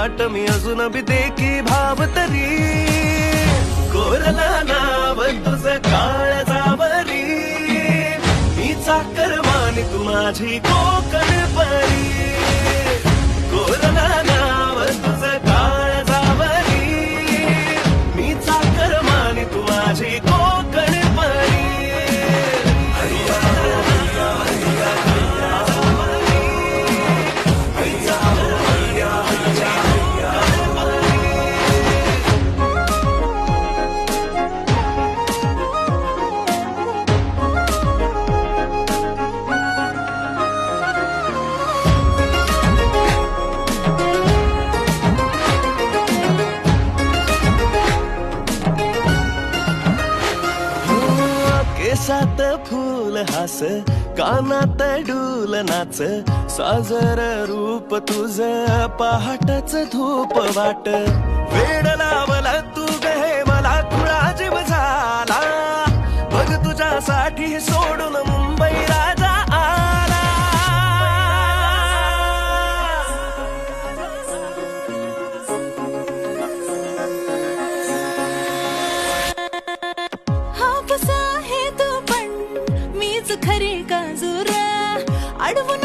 वाट मी अजून बी देखी भाव तरी कोरला नाव तुझं काळजावरी मी चाकर मानी तू माझी कोकण परी कोरला नाव तुझं काळजावरी मी चाकर मानी तू माझी कोकण परी केसात फूल हास कानात डूल नाच साजर रूप तुझ पहाटच धूप वाट वेड लावला तू गे मला तुळा जीव झाला बघ तुझ्यासाठी सोडून मुंबई राजा आला खरे काजूर अडवून